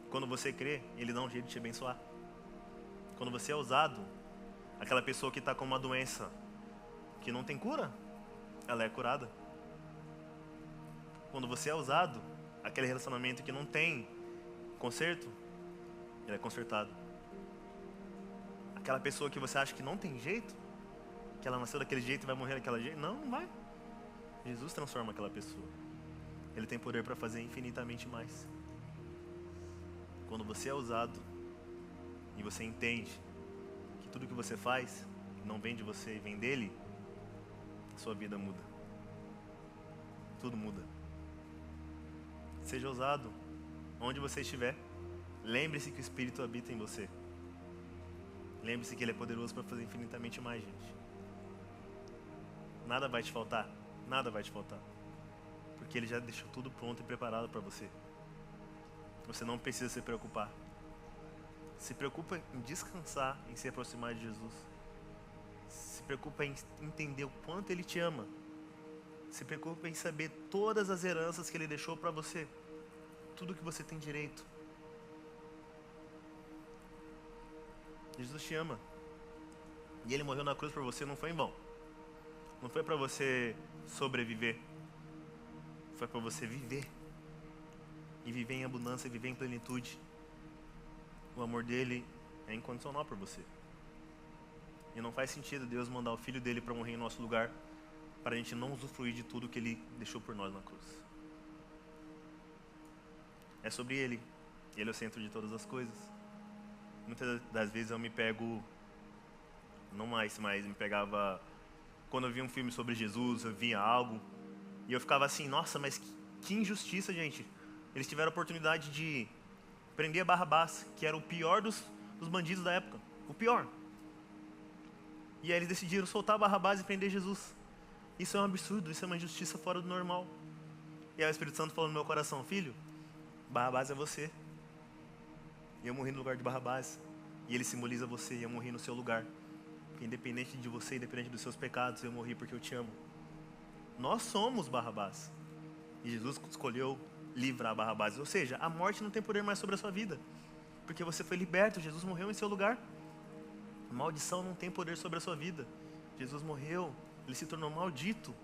S1: Quando você crê, Ele dá um jeito de te abençoar. Quando você é ousado, aquela pessoa que está com uma doença que não tem cura, ela é curada. Quando você é ousado, aquele relacionamento que não tem conserto, ele é consertado. Aquela pessoa que você acha que não tem jeito, que ela nasceu daquele jeito e vai morrer daquele jeito, não vai. Jesus transforma aquela pessoa. Ele tem poder para fazer infinitamente mais. Quando você é ousado, e você entende que tudo que você faz não vem de você e vem dele, sua vida muda. Tudo muda. Seja ousado, onde você estiver. Lembre-se que o Espírito habita em você. Lembre-se que Ele é poderoso para fazer infinitamente mais, gente. Nada vai te faltar. Nada vai te faltar. Porque Ele já deixou tudo pronto e preparado para você. Você não precisa se preocupar. Se preocupa em descansar, em se aproximar de Jesus. Se preocupa em entender o quanto Ele te ama. Se preocupa em saber todas as heranças que Ele deixou para você. Tudo que você tem direito. Jesus te ama. E Ele morreu na cruz por você, não foi em vão. Não foi para você sobreviver. Foi para você viver. E viver em abundância, e viver em plenitude. O amor dele é incondicional por você. E não faz sentido Deus mandar o Filho dele para morrer em nosso lugar, para a gente não usufruir de tudo que Ele deixou por nós na cruz. É sobre Ele. Ele é o centro de todas as coisas. Muitas das vezes eu me pego, não mais, mas me pegava quando eu via um filme sobre Jesus, eu via algo, e eu ficava assim, nossa, mas que injustiça, gente. Eles tiveram a oportunidade de prender Barrabás, que era o pior dos bandidos da época. O pior. E aí eles decidiram soltar Barrabás e prender Jesus. Isso é um absurdo, isso é uma injustiça fora do normal. E aí o Espírito Santo falou no meu coração, filho, Barrabás é você. E eu morri no lugar de Barrabás. E ele simboliza você, e eu morri no seu lugar. Porque independente de você, independente dos seus pecados, eu morri porque eu te amo. Nós somos Barrabás. E Jesus escolheu livrar Barrabás. Ou seja, a morte não tem poder mais sobre a sua vida. Porque você foi liberto, Jesus morreu em seu lugar. A maldição não tem poder sobre a sua vida. Jesus morreu, Ele se tornou maldito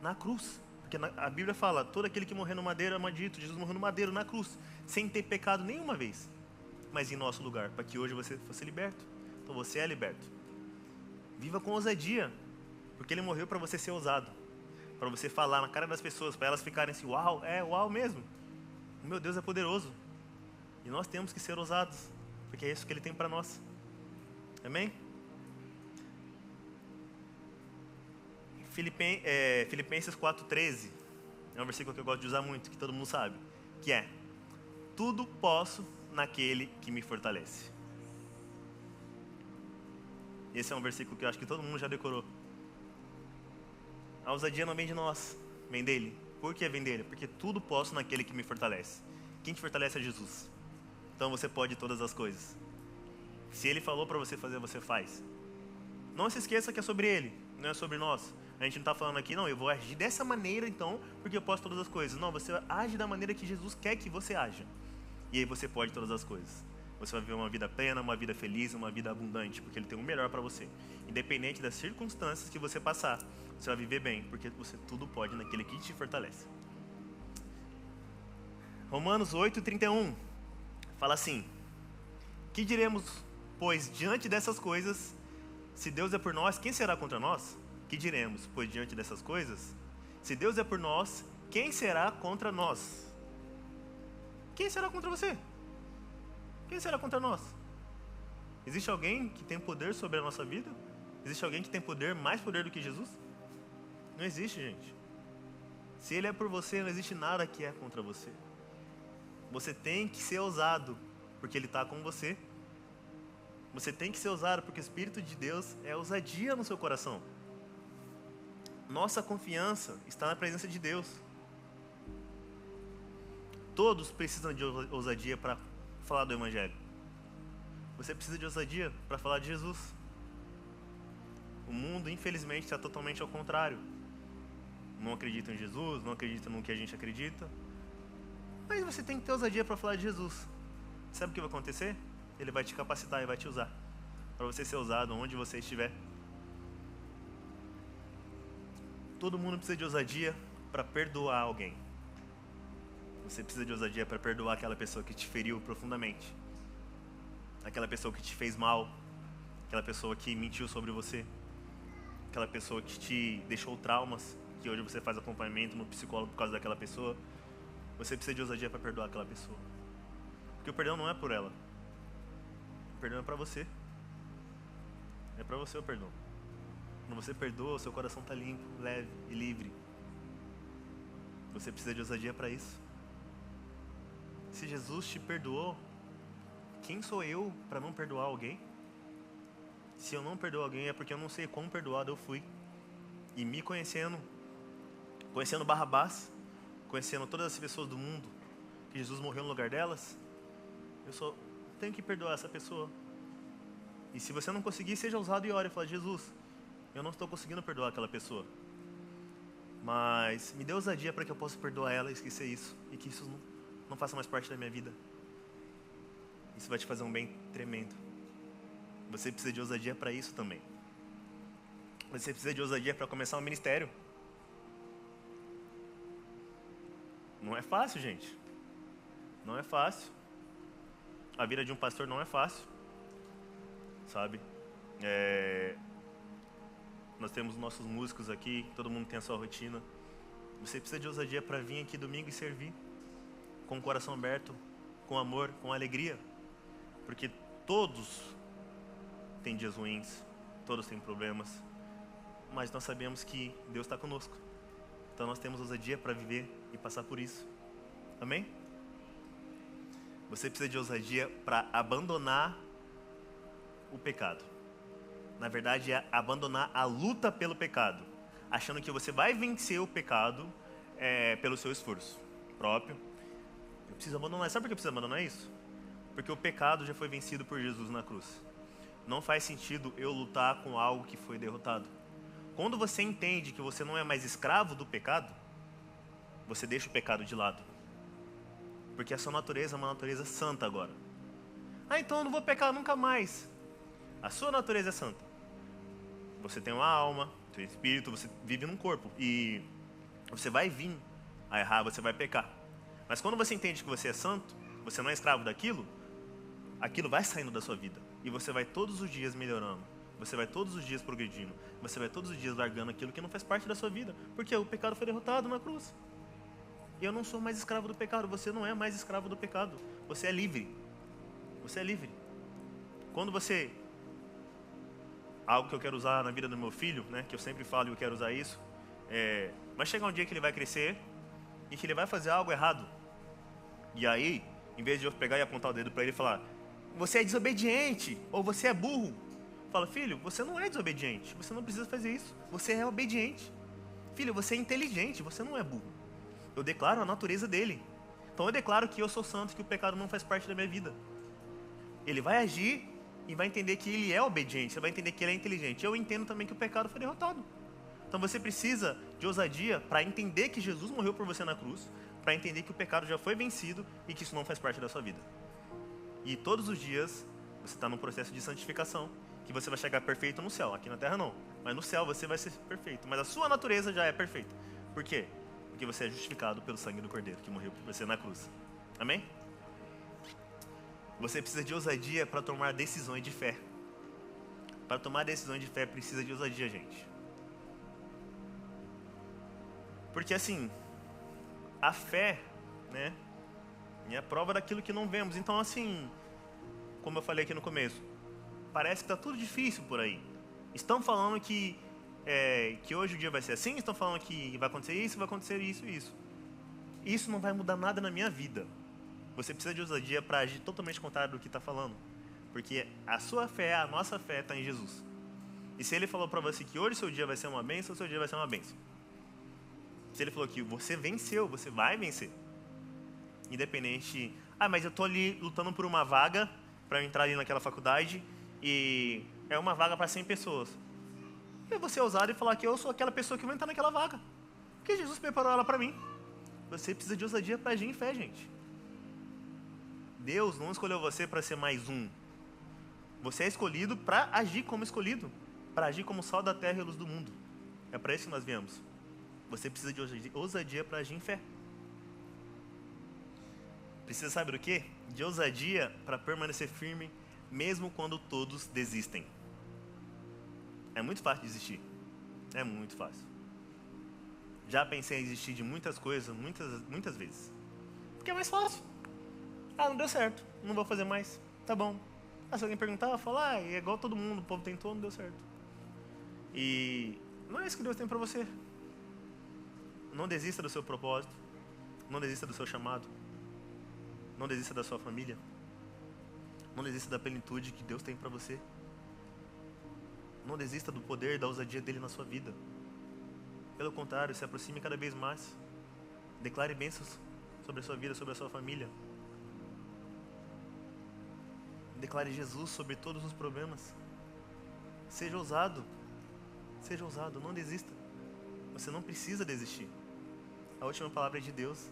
S1: na cruz. Porque a Bíblia fala, todo aquele que morrer no madeiro é maldito. Jesus morreu no madeiro, na cruz, sem ter pecado nenhuma vez. Mas em nosso lugar, para que hoje você fosse liberto. Então você é liberto. Viva com ousadia, porque Ele morreu para você ser ousado. Para você falar na cara das pessoas, para elas ficarem assim, uau, é uau mesmo. O meu Deus é poderoso. E nós temos que ser ousados, porque é isso que Ele tem para nós. Amém? Filipenses 4,13 é um versículo que eu gosto de usar muito, que todo mundo sabe, que é: tudo posso naquele que me fortalece. Esse é um versículo que eu acho que todo mundo já decorou. A ousadia não vem de nós, vem dele. Por que vem dele? Porque tudo posso naquele que me fortalece. Quem te fortalece é Jesus. Então você pode todas as coisas. Se Ele falou para você fazer, você faz. Não se esqueça que é sobre Ele, não é sobre nós. A gente não está falando aqui, não, eu vou agir dessa maneira então, porque eu posso todas as coisas. Não, você age da maneira que Jesus quer que você haja. E aí você pode todas as coisas. Você vai viver uma vida plena, uma vida feliz, uma vida abundante, porque Ele tem o melhor para você. Independente das circunstâncias que você passar, você vai viver bem, porque você tudo pode naquele que te fortalece. Romanos 8:31 fala assim: que diremos, pois, diante dessas coisas? Se Deus é por nós, quem será contra nós? Que diremos, pois, diante dessas coisas? Se Deus é por nós, quem será contra nós? Quem será contra você? Quem será contra nós? Existe alguém que tem poder sobre a nossa vida? Existe alguém que tem poder, mais poder do que Jesus? Não existe, gente. Se Ele é por você, não existe nada que é contra você. Você tem que ser ousado, porque Ele está com você. Você tem que ser ousado, porque o Espírito de Deus é ousadia no seu coração. Nossa confiança está na presença de Deus. Todos precisam de ousadia para falar do Evangelho. Você precisa de ousadia para falar de Jesus. O mundo, infelizmente, está totalmente ao contrário. Não acredita em Jesus, não acredita no que a gente acredita. Mas você tem que ter ousadia para falar de Jesus. Sabe o que vai acontecer? Ele vai te capacitar e vai te usar para você ser ousado onde você estiver. Todo mundo precisa de ousadia para perdoar alguém. Você precisa de ousadia para perdoar aquela pessoa que te feriu profundamente. Aquela pessoa que te fez mal. Aquela pessoa que mentiu sobre você. Aquela pessoa que te deixou traumas, que hoje você faz acompanhamento no psicólogo por causa daquela pessoa. Você precisa de ousadia para perdoar aquela pessoa. Porque o perdão não é por ela. perdão é para você. É para você o perdão. Quando você perdoa, o seu coração está limpo, leve e livre. Você precisa de ousadia para isso. Se Jesus te perdoou, quem sou eu para não perdoar alguém? Se eu não perdoo alguém é porque eu não sei quão perdoado eu fui. E me conhecendo Barrabás, conhecendo todas as pessoas do mundo, que Jesus morreu no lugar delas, eu só tenho que perdoar essa pessoa. E se você não conseguir, seja ousado e ore e fala: Jesus, eu não estou conseguindo perdoar aquela pessoa, mas me dê ousadia para que eu possa perdoar ela e esquecer isso, e que isso não faça mais parte da minha vida. Isso vai te fazer um bem tremendo. Você precisa de ousadia para isso também. Você precisa de ousadia para começar um ministério. Não é fácil, gente. Não é fácil. A vida de um pastor não é fácil, sabe? Nós temos nossos músicos aqui, todo mundo tem a sua rotina. Você precisa de ousadia para vir aqui domingo e servir, com o coração aberto, com amor, com alegria. Porque todos têm dias ruins, todos têm problemas, mas nós sabemos que Deus está conosco. Então nós temos ousadia para viver e passar por isso. Amém? Você precisa de ousadia para abandonar o pecado. Na verdade, é abandonar a luta pelo pecado, achando que você vai vencer o pecado pelo seu esforço próprio. Eu preciso abandonar. Sabe por que eu preciso abandonar isso? Porque o pecado já foi vencido por Jesus na cruz. Não faz sentido eu lutar com algo que foi derrotado. Quando você entende que você não é mais escravo do pecado, você deixa o pecado de lado. Porque a sua natureza é uma natureza santa agora. Então eu não vou pecar nunca mais. A sua natureza é santa. Você tem uma alma, tem um espírito, você vive num corpo. E você vai vir a errar, você vai pecar. Mas quando você entende que você é santo, você não é escravo daquilo, aquilo vai saindo da sua vida. E você vai todos os dias melhorando. Você vai todos os dias progredindo. Você vai todos os dias largando aquilo que não faz parte da sua vida. Porque o pecado foi derrotado na cruz. E eu não sou mais escravo do pecado. Você não é mais escravo do pecado. Você é livre. Você é livre. Quando você... Algo que eu quero usar na vida do meu filho, né, que eu sempre falo e eu quero usar isso, vai chegar um dia que ele vai crescer e que ele vai fazer algo errado. E aí, em vez de eu pegar e apontar o dedo para ele e falar: você é desobediente, ou você é burro. Fala: filho, você não é desobediente, você não precisa fazer isso, você é obediente. Filho, você é inteligente, você não é burro. Eu declaro a natureza dele. Então eu declaro que eu sou santo, que o pecado não faz parte da minha vida. Ele vai agir e vai entender que ele é obediente, você vai entender que ele é inteligente. Eu entendo também que o pecado foi derrotado. Então você precisa de ousadia para entender que Jesus morreu por você na cruz, para entender que o pecado já foi vencido e que isso não faz parte da sua vida. E todos os dias você está num processo de santificação, que você vai chegar perfeito no céu. Aqui na terra não, mas no céu você vai ser perfeito. Mas a sua natureza já é perfeita. Por quê? Porque você é justificado pelo sangue do Cordeiro que morreu por você na cruz. Amém? Você precisa de ousadia para tomar decisões de fé. Para tomar decisões de fé precisa de ousadia, gente. Porque assim, a fé, né, é a prova daquilo que não vemos. Então assim, como eu falei aqui no começo, parece que está tudo difícil por aí. Estão falando que hoje o dia vai ser assim, estão falando que vai acontecer isso e isso. Isso não vai mudar nada na minha vida. Você precisa de ousadia para agir totalmente contrário do que está falando. Porque a sua fé, a nossa fé está em Jesus. E se ele falou para você que hoje o seu dia vai ser uma bênção, o seu dia vai ser uma bênção. Se ele falou que você venceu, você vai vencer. Independente... mas eu estou ali lutando por uma vaga para eu entrar ali naquela faculdade e é uma vaga para 100 pessoas. E você é ousado e falar que eu sou aquela pessoa que vai entrar naquela vaga. Porque Jesus preparou ela para mim. Você precisa de ousadia para agir em fé, gente. Deus não escolheu você para ser mais um. Você é escolhido para agir como escolhido. Para agir como sal da terra e luz do mundo. É para isso que nós viemos. Você precisa de ousadia para agir em fé. Precisa, sabe do quê? De ousadia para permanecer firme, mesmo quando todos desistem. É muito fácil desistir. É muito fácil. Já pensei em desistir de muitas coisas, muitas vezes. Porque é mais fácil. Não deu certo, não vou fazer mais. Tá bom. Se alguém perguntar, fala, é igual todo mundo, o povo tentou, não deu certo. E não é isso que Deus tem para você. Não desista do seu propósito. Não desista do seu chamado. Não desista da sua família. Não desista da plenitude que Deus tem para você. Não desista do poder e da ousadia dele na sua vida. Pelo contrário, se aproxime cada vez mais. Declare bênçãos sobre a sua vida, sobre a sua família. Declare Jesus sobre todos os problemas. Seja ousado. Seja ousado, não desista. Você não precisa desistir. A última palavra é de Deus.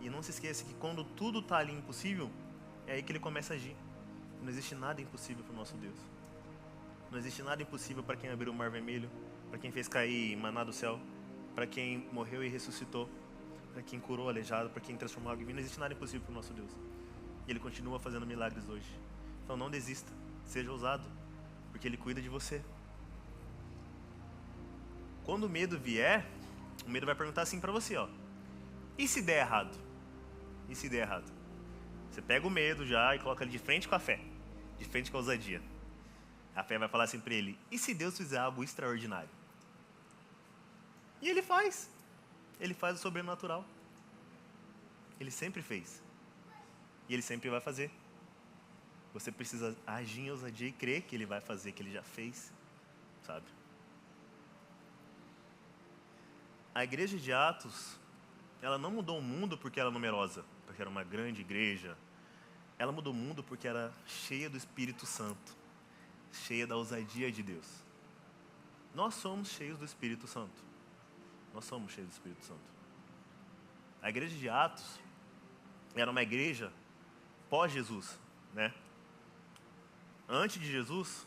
S1: E não se esqueça que quando tudo está ali impossível, é aí que Ele começa a agir. Não existe nada impossível para o nosso Deus. Não existe nada impossível para quem abriu o mar vermelho, para quem fez cair maná do céu, para quem morreu e ressuscitou, para quem curou o aleijado, para quem transformou água em vinho. Não existe nada impossível para o nosso Deus. E Ele continua fazendo milagres hoje. Então não desista, seja ousado, porque Ele cuida de você. Quando o medo vier, o medo vai perguntar assim para você, ó. E se der errado? E se der errado? Você pega o medo já e coloca ele de frente com a fé, de frente com a ousadia. A fé vai falar assim para ele, e se Deus fizer algo extraordinário? E Ele faz. Ele faz o sobrenatural. Ele sempre fez. E Ele sempre vai fazer. Você precisa agir em ousadia e crer que Ele vai fazer, que Ele já fez, sabe? A igreja de Atos, ela não mudou o mundo porque era numerosa, porque era uma grande igreja. Ela mudou o mundo porque era cheia do Espírito Santo, cheia da ousadia de Deus. Nós somos cheios do Espírito Santo. Nós somos cheios do Espírito Santo. A igreja de Atos era uma igreja pós-Jesus, né? Antes de Jesus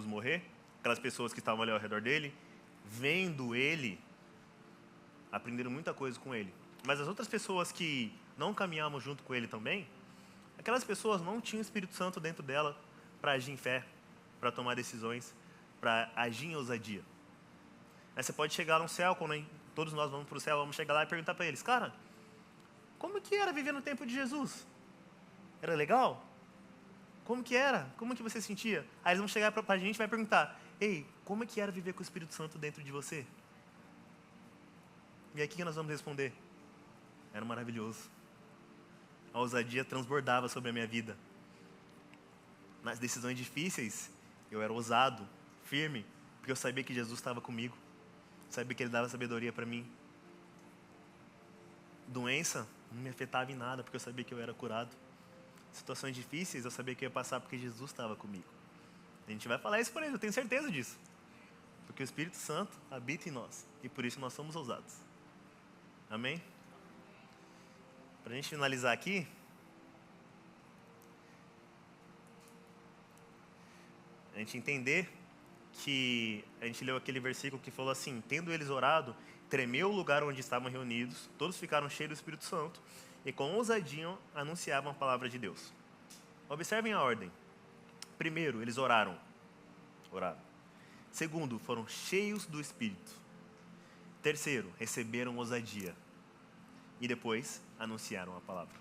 S1: morrer, aquelas pessoas que estavam ali ao redor dele, vendo ele, aprenderam muita coisa com ele. Mas as outras pessoas que não caminhavam junto com ele também, aquelas pessoas não tinham o Espírito Santo dentro dela para agir em fé, para tomar decisões, para agir em ousadia. Aí você pode chegar no céu, quando todos nós vamos para o céu, vamos chegar lá e perguntar para eles, cara, como que era viver no tempo de Jesus? Era legal? Como que era? Como que você sentia? Aí eles vão chegar para a gente e vai perguntar, ei, como é que era viver com o Espírito Santo dentro de você? E aí o que nós vamos responder? Era maravilhoso. A ousadia transbordava sobre a minha vida. Nas decisões difíceis, eu era ousado, firme, porque eu sabia que Jesus estava comigo. Sabia que Ele dava sabedoria para mim. Doença não me afetava em nada, porque eu sabia que eu era curado. Situações difíceis, eu sabia que eu ia passar porque Jesus estava comigo. A gente vai falar isso por ele, eu tenho certeza disso. Porque o Espírito Santo habita em nós. E por isso nós somos ousados. Amém? Para a gente finalizar aqui, a gente entender que a gente leu aquele versículo que falou assim, tendo eles orado, tremeu o lugar onde estavam reunidos, todos ficaram cheios do Espírito Santo e com ousadia anunciavam a palavra de Deus. Observem a ordem. Primeiro, eles oraram. Segundo, foram cheios do Espírito. Terceiro, receberam ousadia. E depois, anunciaram a palavra.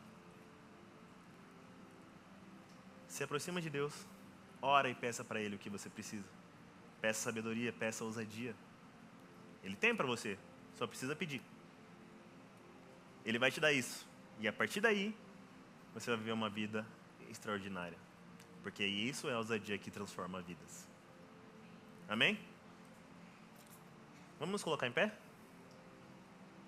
S1: Se aproxima de Deus, ora e peça para Ele o que você precisa. Peça sabedoria, peça ousadia. Ele tem para você, só precisa pedir. Ele vai te dar isso. E a partir daí, você vai viver uma vida extraordinária. Porque isso é a ousadia que transforma vidas. Amém? Vamos nos colocar em pé?